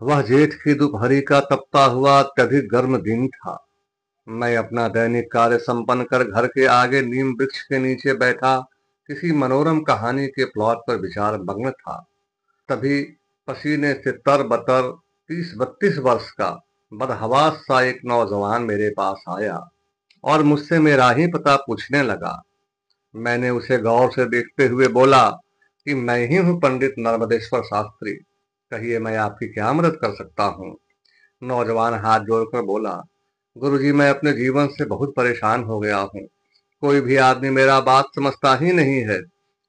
वह जेठ की दोपहरी का तपता हुआ अत्यधिक गर्म दिन था। मैं अपना दैनिक कार्य संपन्न कर घर के आगे नीम वृक्ष के नीचे बैठा किसी मनोरम कहानी के प्लॉट पर विचार मग्न था। तभी पसीने से तरबतर 30-32 वर्ष का बदहवास सा एक नौजवान मेरे पास आया और मुझसे मेरा ही पता पूछने लगा। मैंने उसे गौर से देखते हुए बोला कि मैं ही हूँ पंडित नर्मदेश्वर शास्त्री। कहिए मैं आपकी क्या मदद कर सकता हूँ। नौजवान हाथ जोड़कर बोला, गुरुजी मैं अपने जीवन से बहुत परेशान हो गया हूँ। कोई भी आदमी मेरा बात समझता ही नहीं है।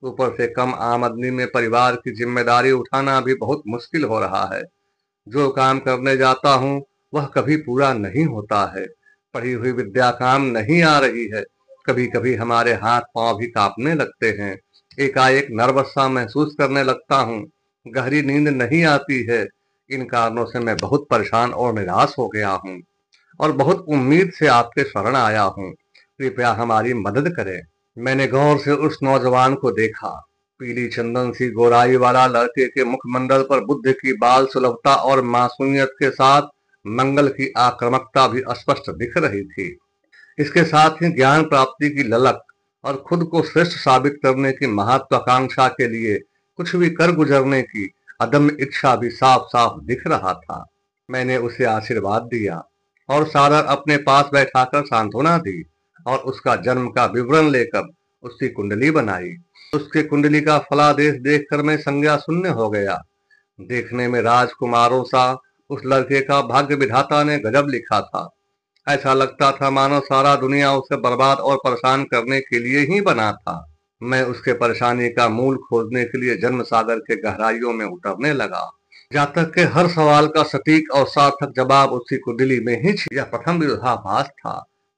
ऊपर से कम आमदनी में परिवार की जिम्मेदारी उठाना भी बहुत मुश्किल हो रहा है। जो काम करने जाता हूँ वह कभी पूरा नहीं होता है। पढ़ी हुई विद्या काम नहीं आ रही है। कभी कभी हमारे हाथ पांव भी कांपने लगते हैं। एकाएक नर्वस सा महसूस करने लगता हूँ। गहरी नींद नहीं आती है। इन कारणों से मैं बहुत परेशान और निराश हो गया हूँ और बहुत उम्मीद से आपके शरण आया हूँ। कृपया हमारी मदद करें। मैंने गौर से उस नौजवान को देखा। पीली चंदन सी गोराई वाला लड़के के मुखमंडल पर बुद्ध की बाल सुलभता और मासूमियत के साथ मंगल की आक्रामकता भी स्पष्ट दिख रही थी। इसके साथ ही ज्ञान प्राप्ति की ललक और खुद को श्रेष्ठ साबित करने की महत्वाकांक्षा के लिए कुछ भी कर गुजरने की अदम्य इच्छा भी साफ साफ दिख रहा था। मैंने उसे आशीर्वाद दिया और सादर अपने पास बैठाकर सांत्वना दी और उसका जन्म का विवरण लेकर उसकी कुंडली बनाई। उसके कुंडली का फलादेश देखकर मैं संज्ञा शून्य हो गया। देखने में राजकुमारों सा उस लड़के का भाग्य विधाता ने गजब लिखा था। ऐसा लगता था मानो सारा दुनिया उसे बर्बाद और परेशान करने के लिए ही बना था। मैं उसके परेशानी का मूल खोजने के लिए जन्म सागर के गहराइयों में उतरने लगा। जातक के हर सवाल का सटीक और सार्थक जवाब उसकी कुंडली में ही छिपा। यह प्रथम विरोधाभास था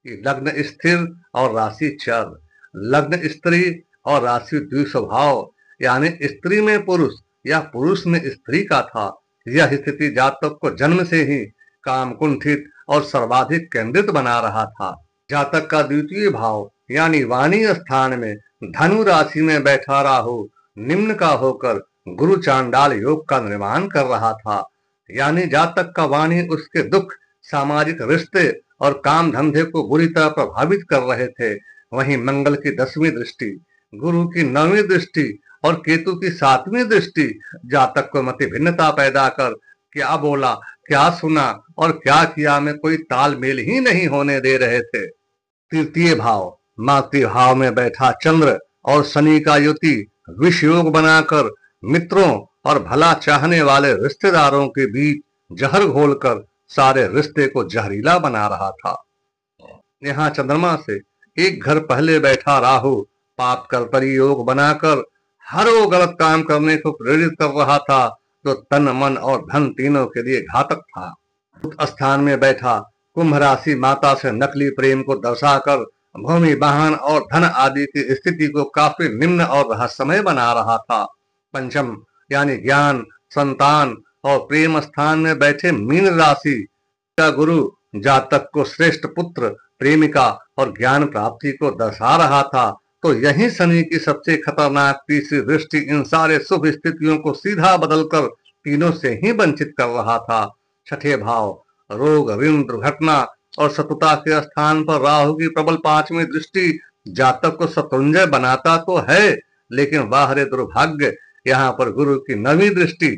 कि लग्न स्थिर और राशि चर, लग्न स्त्री और राशि द्विस्वभाव, यानी स्त्री में पुरुष या पुरुष में स्त्री का था। यह स्थिति जातक को जन्म से ही काम कुंठित और सर्वाधिक केंद्रित बना रहा था। जातक का द्वितीय भाव यानी वाणी स्थान में धनु राशि में बैठा राहु निम्न का होकर गुरु चांडाल योग का निर्माण कर रहा था। यानी जातक का वाणी उसके दुख, सामाजिक रिश्ते और काम धंधे को बुरी तरह प्रभावित कर रहे थे। वहीं मंगल की 10वीं दृष्टि, गुरु की 9वीं दृष्टि और केतु की 7वीं दृष्टि जातक को मति भिन्नता पैदा कर क्या बोला, क्या सुना और क्या किया में कोई तालमेल ही नहीं होने दे रहे थे। तृतीय भाव मातृभाव में बैठा चंद्र और शनि का युति विष योग बनाकर मित्रों और भला चाहने वाले रिश्तेदारों के बीच जहर घोलकर सारे रिश्ते को जहरीला बना रहा था। यहाँ चंद्रमा से एक घर पहले बैठा राहु पाप कर्तरी योग बनाकर हर वो गलत काम करने को प्रेरित कर रहा था जो तन मन और धन तीनों के लिए घातक था। उस स्थान में बैठा कुंभ राशि माता से नकली प्रेम को दर्शाकर भूमि वाहन और धन आदि की स्थिति को काफी निम्न और रहस्यमय बना रहा था। पंचम यानी ज्ञान, संतान और प्रेम स्थान में बैठे मीन राशि का गुरु जातक को श्रेष्ठ पुत्र, प्रेमिका और ज्ञान प्राप्ति को दर्शा रहा था। तो यही शनि की सबसे खतरनाक तीसरी दृष्टि इन सारे शुभ स्थितियों को सीधा बदलकर तीनों से ही वंचित कर रहा था। छठे भाव रोग, ऋण, दुर्घटना और शत्रुता के स्थान पर राहु की प्रबल 5वीं दृष्टि जातक को शत्रुंजय बनाता तो है, लेकिन वाह दुर्भाग्य, यहाँ पर गुरु की 9वीं दृष्टि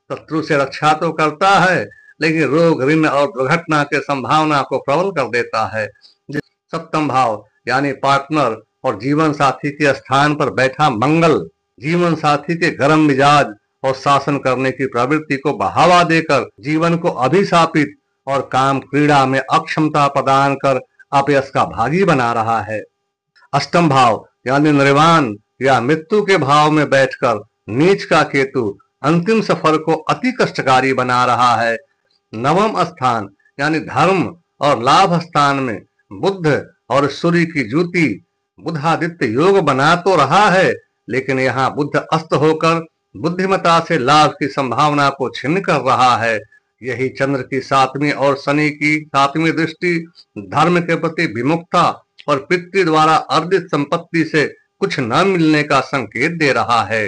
शत्रु से रक्षा तो करता है लेकिन रोग, ऋण और दुर्घटना के संभावना को प्रबल कर देता है। सप्तम भाव यानी पार्टनर और जीवन साथी के स्थान पर बैठा मंगल जीवन साथी के गर्म मिजाज और शासन करने की प्रवृत्ति को बढ़ावा देकर जीवन को अभिशापित और काम क्रीड़ा में अक्षमता प्रदान कर अपयश का भागी बना रहा है। अष्टम भाव यानी निर्वाण या मृत्यु के भाव में बैठकर नीच का केतु अंतिम सफर को अति कष्टकारी बना रहा है। नवम स्थान यानी धर्म और लाभ स्थान में बुध और सूर्य की ज्योति बुधादित्य योग बना तो रहा है, लेकिन यहाँ बुध अस्त होकर बुद्धिमता से लाभ की संभावना को छिन्न कर रहा है। यही चंद्र की 7वीं और शनि की 7वीं दृष्टि धर्म के प्रति विमुखता और पितृ द्वारा अर्जित संपत्ति से कुछ न मिलने का संकेत दे रहा है।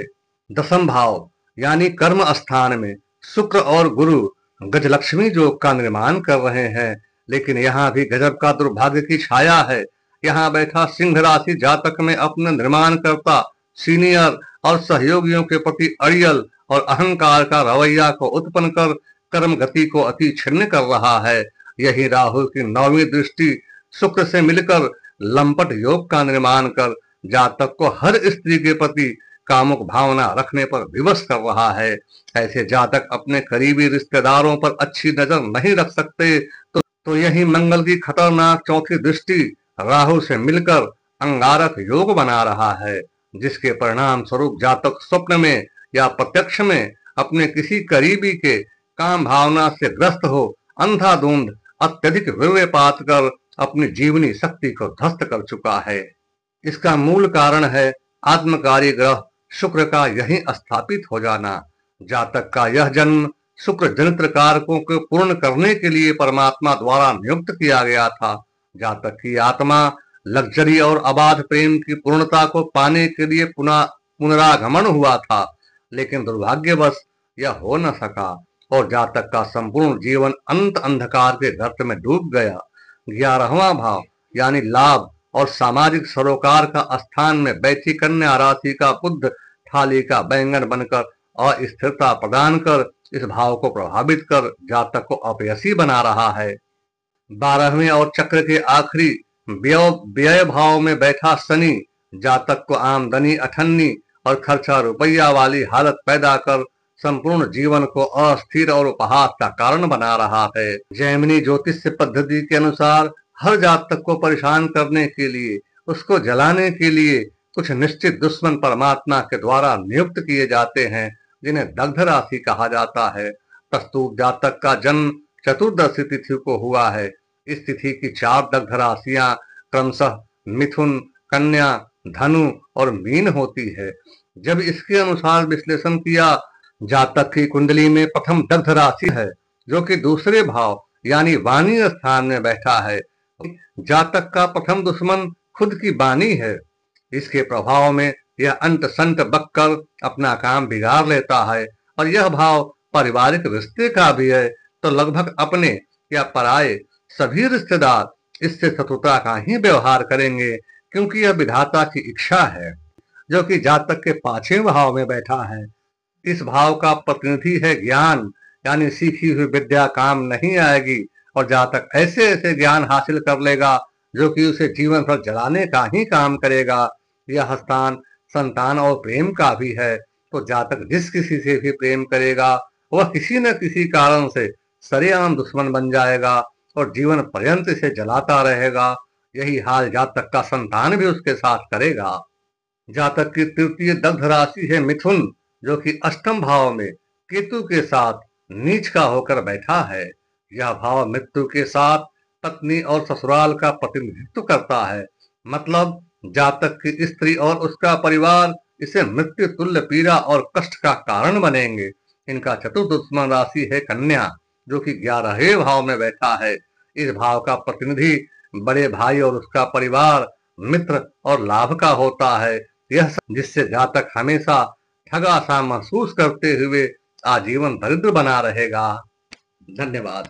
दसम भाव यानी कर्म स्थान में शुक्र और गुरु गजलक्ष्मी योग का निर्माण कर रहे हैं, लेकिन यहाँ भी गजब का दुर्भाग्य की छाया है। यहाँ बैठा सिंह राशि जातक में अपने निर्माण करता सीनियर और सहयोगियों के प्रति अड़ियल और अहंकार का रवैया को उत्पन्न कर कर्म गति को अति छिन्न कर रहा है। यही राहु की 9वीं दृष्टि शुक्र से मिलकर लंपट योग का निर्माण कर जातक को हर स्त्री के प्रति कामुक भावना रखने पर विवश कर रहा है। ऐसे जातक अपने करीबी रिश्तेदारों पर अच्छी नजर नहीं रख सकते, तो यही मंगल की खतरनाक चौथी दृष्टि राहु से मिलकर अंगारक योग बना रहा है, जिसके परिणाम स्वरूप जातक स्वप्न में या प्रत्यक्ष में अपने किसी करीबी के काम भावना से ग्रस्त हो अंधाधुंध अत्यधिक वीर्यपात कर अपनी जीवनी शक्ति को ध्वस्त कर चुका है। इसका मूल कारण है आत्मकारी ग्रह शुक्र का यही स्थापित हो जाना। जातक का यह जन्म शुक्र जनित कारकों को पूर्ण करने के लिए परमात्मा द्वारा नियुक्त किया गया था। जातक की आत्मा लग्जरी और अबाध प्रेम की पूर्णता को पाने के लिए पुनरागमन हुआ था, लेकिन दुर्भाग्यवश यह हो न सका और जातक का संपूर्ण जीवन अंत अंधकार के गर्त में डूब गया। 11वां भाव यानी लाभ और सामाजिक सरोकार का स्थान में बैठी कन्या राशि का बुध थाली का बैंगन बनकर अस्थिरता प्रदान कर इस भाव को प्रभावित कर जातक को अपयशी बना रहा है। 12वें और चक्र के आखिरी व्यय भाव में बैठा शनि जातक को आमदनी अठन्नी और खर्चा रुपया वाली हालत पैदा कर संपूर्ण जीवन को अस्थिर और उपहास का कारण बना रहा है। जैमिनी ज्योतिष पद्धति के अनुसार हर जातक को परेशान करने के लिए, उसको जलाने के लिए कुछ निश्चित दुश्मन परमात्मा के द्वारा नियुक्त किए जाते हैं, जिन्हें दग्ध राशि कहा जाता है। प्रस्तुत जातक का जन्म चतुर्दशी तिथि को हुआ है। इस तिथि की 4 दग्ध राशियां क्रमशः मिथुन, कन्या, धनु और मीन होती है। जब इसके अनुसार विश्लेषण किया, जातक की कुंडली में प्रथम दग्ध राशि है, जो कि दूसरे भाव यानी वाणी स्थान में बैठा है। जातक का प्रथम दुश्मन खुद की वाणी है। इसके प्रभाव में यह अंत संत बककर अपना काम बिगाड़ लेता है, और यह भाव पारिवारिक रिश्ते का भी है, तो लगभग अपने या पराये सभी रिश्तेदार इससे शत्रुता का ही व्यवहार करेंगे, क्योंकि यह विधाता की इच्छा है, जो कि जातक के 5वें भाव में बैठा है। इस भाव का प्रतिनिधि है ज्ञान, यानी सीखी हुई विद्या काम नहीं आएगी और जातक ऐसे ऐसे ज्ञान हासिल कर लेगा जो कि उसे जीवन भर जलाने का ही काम करेगा। यह स्थान संतान और प्रेम का भी है, तो जातक जिस किसी से भी प्रेम करेगा वह किसी न किसी कारण से सरेआम दुश्मन बन जाएगा और जीवन पर्यंत इसे जलाता रहेगा। यही हाल जातक का संतान भी उसके साथ करेगा। जातक की तृतीय दग्ध राशि है मिथुन, जो कि 8वें भाव में केतु के साथ नीच का होकर बैठा है। यह भाव मृत्यु के साथ पत्नी और ससुराल का प्रतिनिधित्व करता है। मतलब जातक की स्त्री और उसका परिवार इसे मृत्यु तुल्य पीड़ा और कष्ट का कारण बनेंगे। इनका चतुर्थ दुश्मन राशि है कन्या, जो कि 11वें भाव में बैठा है। इस भाव का प्रतिनिधि बड़े भाई और उसका परिवार, मित्र और लाभ का होता है। यह जिससे जातक हमेशा ठगा सा महसूस करते हुए आजीवन दरिद्र बना रहेगा। धन्यवाद।